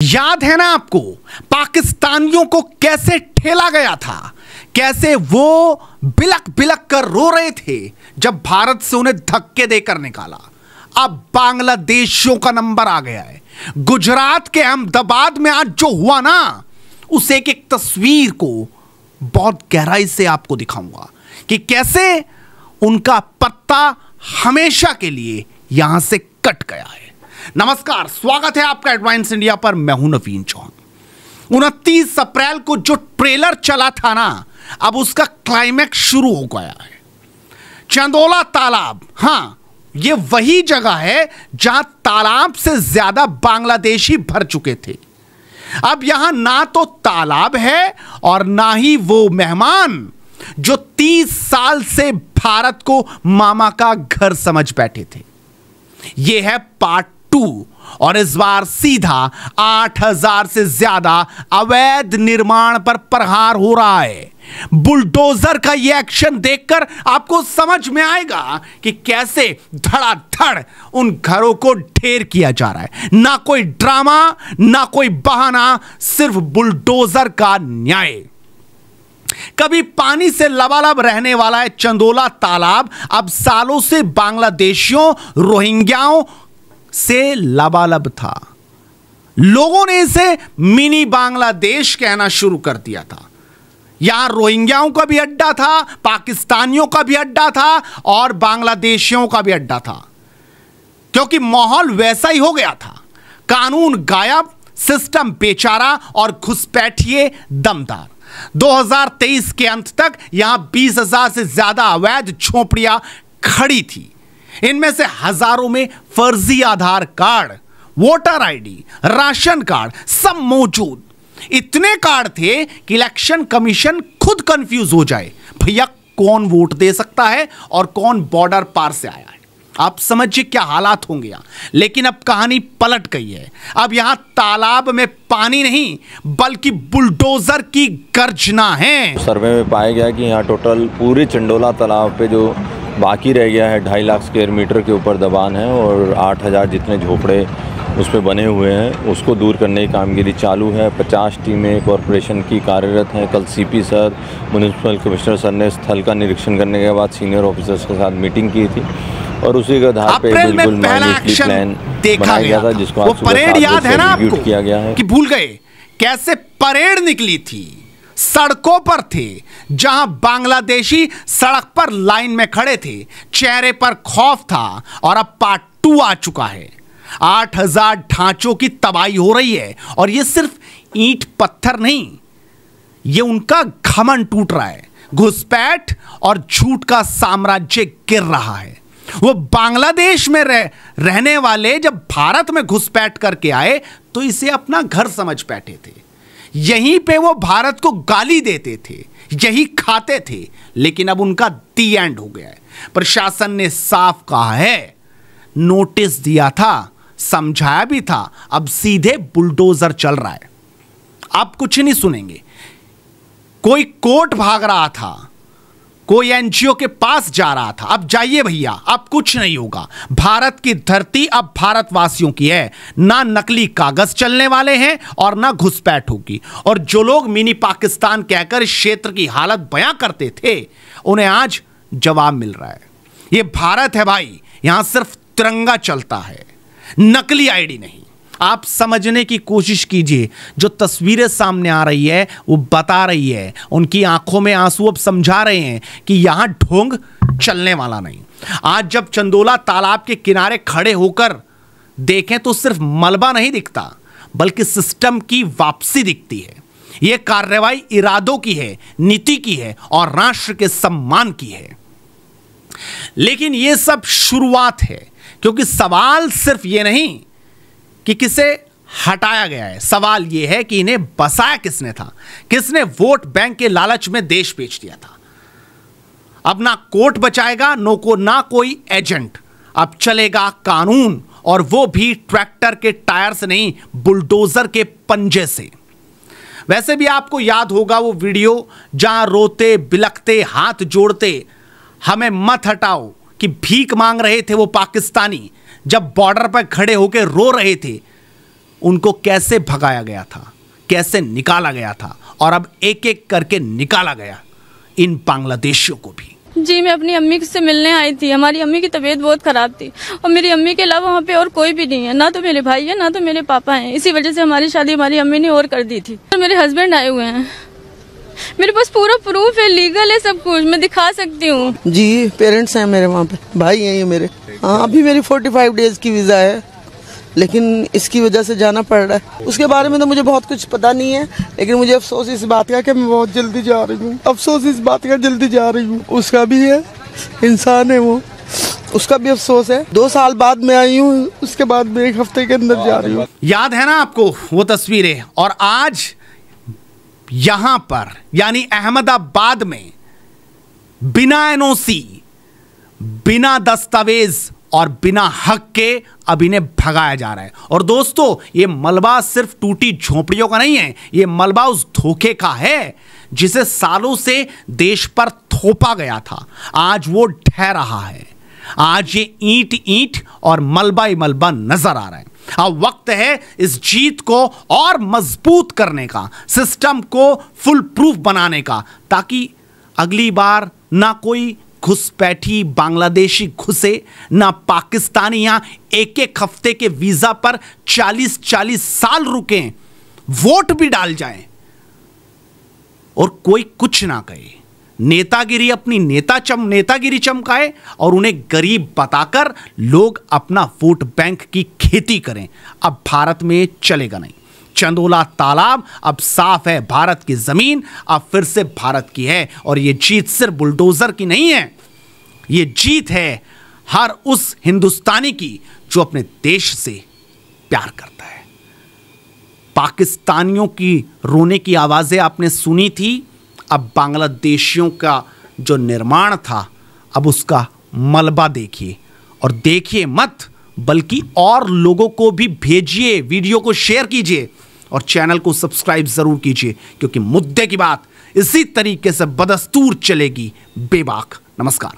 याद है ना आपको पाकिस्तानियों को कैसे ठेला गया था, कैसे वो बिलक बिलक कर रो रहे थे जब भारत से उन्हें धक्के देकर निकाला। अब बांग्लादेशियों का नंबर आ गया है। गुजरात के अहमदाबाद में आज जो हुआ ना, उस एक तस्वीर को बहुत गहराई से आपको दिखाऊंगा कि कैसे उनका पत्ता हमेशा के लिए यहां से कट गया है। नमस्कार, स्वागत है आपका एडवांस इंडिया पर। मैं हूं नवीन चौहान। 29 अप्रैल को जो ट्रेलर चला था ना, अब उसका क्लाइमैक्स शुरू हो गया है। चंदोला तालाब, हां, ये वही जगह है जहां तालाब से ज्यादा बांग्लादेशी भर चुके थे। अब यहां ना तो तालाब है और ना ही वो मेहमान जो 30 साल से भारत को मामा का घर समझ बैठे थे। यह है पार्ट 2 और इस बार सीधा 8000 से ज्यादा अवैध निर्माण पर प्रहार हो रहा है। बुलडोजर का यह एक्शन देखकर आपको समझ में आएगा कि कैसे धड़ाधड़ उन घरों को ढेर किया जा रहा है। ना कोई ड्रामा, ना कोई बहाना, सिर्फ बुलडोजर का न्याय। कभी पानी से लबालब रहने वाला है चंदोला तालाब, अब सालों से बांग्लादेशियों, रोहिंग्याओं से लबालब था। लोगों ने इसे मिनी बांग्लादेश कहना शुरू कर दिया था। यहां रोहिंग्याओं का भी अड्डा था, पाकिस्तानियों का भी अड्डा था और बांग्लादेशियों का भी अड्डा था, क्योंकि माहौल वैसा ही हो गया था। कानून गायब, सिस्टम बेचारा और घुसपैठिए दमदार। 2023 के अंत तक यहां 20,000 से ज्यादा अवैध झोपड़ियां खड़ी थी। इनमें से हजारों में फर्जी Aadhaar card, voter ID, ration card सब मौजूद। इतने कार्ड थे कि इलेक्शन कमीशन खुद कंफ्यूज हो जाए, भैया कौन वोट दे सकता है और कौन बॉर्डर पार से आया है। आप समझिए क्या हालात होंगे यहां। लेकिन अब कहानी पलट गई है। अब यहां तालाब में पानी नहीं बल्कि बुलडोजर की गर्जना है। सर्वे में पाया गया कि यहाँ टोटल पूरे चंडोला तालाब पे जो बाकी रह गया है 2.5 लाख स्क्वायर मीटर के ऊपर दबान है और 8000 जितने झोपड़े उस पर बने हुए हैं, उसको दूर करने की कामगिरी चालू है। 50 टीमें कॉरपोरेशन की कार्यरत हैं। कल CP sir, municipal commissioner sir ने स्थल का निरीक्षण करने के बाद सीनियर ऑफिसर्स के साथ मीटिंग की थी और उसी के आधार पे बिल्कुल माइन्यूटली प्लान बनाया गया था, जिसको आज परेड याद है ना आपको किया गया है कि भूल गए कैसे परेड निकली थी। सड़कों पर थे जहां बांग्लादेशी सड़क पर लाइन में खड़े थे, चेहरे पर खौफ था। और अब पार्ट 2 आ चुका है। 8000 ढांचों की तबाही हो रही है और यह सिर्फ ईंट पत्थर नहीं, यह उनका घमंड टूट रहा है। घुसपैठ और झूठ का साम्राज्य गिर रहा है। वो बांग्लादेश में रहने वाले जब भारत में घुसपैठ करके आए तो इसे अपना घर समझ बैठे थे। यहीं पे वो भारत को गाली देते थे, यही खाते थे। लेकिन अब उनका दी एंड हो गया है। प्रशासन ने साफ कहा है, नोटिस दिया था, समझाया भी था, अब सीधे बुलडोजर चल रहा है। अब कुछ नहीं सुनेंगे। कोई कोर्ट भाग रहा था, कोई एनजीओ के पास जा रहा था, अब जाइए भैया, अब कुछ नहीं होगा। भारत की धरती अब भारतवासियों की है। ना नकली कागज चलने वाले हैं और ना घुसपैठ होगी। और जो लोग मिनी पाकिस्तान कहकर इस क्षेत्र की हालत बयां करते थे, उन्हें आज जवाब मिल रहा है। यह भारत है भाई, यहां सिर्फ तिरंगा चलता है, नकली आईडी नहीं। आप समझने की कोशिश कीजिए। जो तस्वीरें सामने आ रही है वो बता रही है, उनकी आंखों में आंसू अब समझा रहे हैं कि यहां ढोंग चलने वाला नहीं। आज जब चंदोला तालाब के किनारे खड़े होकर देखें तो सिर्फ मलबा नहीं दिखता बल्कि सिस्टम की वापसी दिखती है। यह कार्रवाई इरादों की है, नीति की है और राष्ट्र के सम्मान की है। लेकिन यह सब शुरुआत है, क्योंकि सवाल सिर्फ यह नहीं कि किसे हटाया गया है, सवाल यह है कि इन्हें बसाया किसने था, किसने वोट बैंक के लालच में देश बेच दिया था। अब ना कोर्ट बचाएगा, ना कोई एजेंट। अब चलेगा कानून, और वो भी ट्रैक्टर के टायर से नहीं, बुलडोजर के पंजे से। वैसे भी आपको याद होगा वो वीडियो जहां रोते बिलखते हाथ जोड़ते हमें मत हटाओ कि भीख मांग रहे थे वो पाकिस्तानी, जब बॉर्डर पर खड़े होकर रो रहे थे उनको कैसे भगाया गया था, कैसे निकाला गया था, और अब एक एक करके निकाला गया इन बांग्लादेशियों को भी। जी, मैं अपनी अम्मी से मिलने आई थी। हमारी अम्मी की तबीयत बहुत खराब थी और मेरी अम्मी के अलावा वहाँ पे और कोई भी नहीं है, ना तो मेरे भाई है ना तो मेरे पापा हैं। इसी वजह से हमारी शादी हमारी अम्मी ने और कर दी थी। और मेरे हस्बैंड आए हुए हैं, मेरे पास पूरा प्रूफ है, लीगल है, सब कुछ मैं दिखा सकती हूँ। जी, पेरेंट्स हैं मेरे, वहाँ पे भाई हैं ये मेरे। हाँ, अभी मेरी 45 डेज की वीज़ा है, लेकिन इसकी वजह से जाना पड़ रहा है। उसके बारे में तो मुझे बहुत कुछ पता नहीं है, लेकिन मुझे अफसोस इस बात का कि मैं बहुत जल्दी जा रही हूँ। अफसोस इस बात का जल्दी जा रही हूँ। उसका भी है, इंसान है वो, उसका भी अफसोस है। 2 साल बाद मैं आई हूँ, उसके बाद मैं 1 हफ्ते के अंदर जा रही हूँ। याद है ना आपको वो तस्वीरें? और आज यहां पर यानी अहमदाबाद में बिना एनओसी, बिना दस्तावेज और बिना हक के अब इन्हें भगाया जा रहा है। और दोस्तों, ये मलबा सिर्फ टूटी झोपड़ियों का नहीं है, ये मलबा उस धोखे का है जिसे सालों से देश पर थोपा गया था। आज वो ढह रहा है। आज ये ईंट ईंट और मलबा ही मलबा नजर आ रहा है। अब वक्त है इस जीत को और मजबूत करने का, सिस्टम को फुल प्रूफ बनाने का, ताकि अगली बार ना कोई घुसपैठी बांग्लादेशी घुसे, ना पाकिस्तानी यहां एक एक हफ्ते के वीजा पर 40-40 साल रुकें, वोट भी डाल जाएं और कोई कुछ ना कहे। नेतागिरी अपनी नेतागिरी चमकाए और उन्हें गरीब बताकर लोग अपना वोट बैंक की खेती करें। अब भारत में चलेगा नहीं। चंदोला तालाब अब साफ है, भारत की जमीन अब फिर से भारत की है। और यह जीत सिर्फ बुलडोजर की नहीं है, यह जीत है हर उस हिंदुस्तानी की जो अपने देश से प्यार करता है। पाकिस्तानियों की रोने की आवाजें आपने सुनी थी। अब बांग्लादेशियों का जो निर्माण था, अब उसका मलबा देखिए। और देखिए मत, बल्कि और लोगों को भी भेजिए, वीडियो को शेयर कीजिए और चैनल को सब्सक्राइब जरूर कीजिए, क्योंकि मुद्दे की बात इसी तरीके से बदस्तूर चलेगी बेबाक। नमस्कार।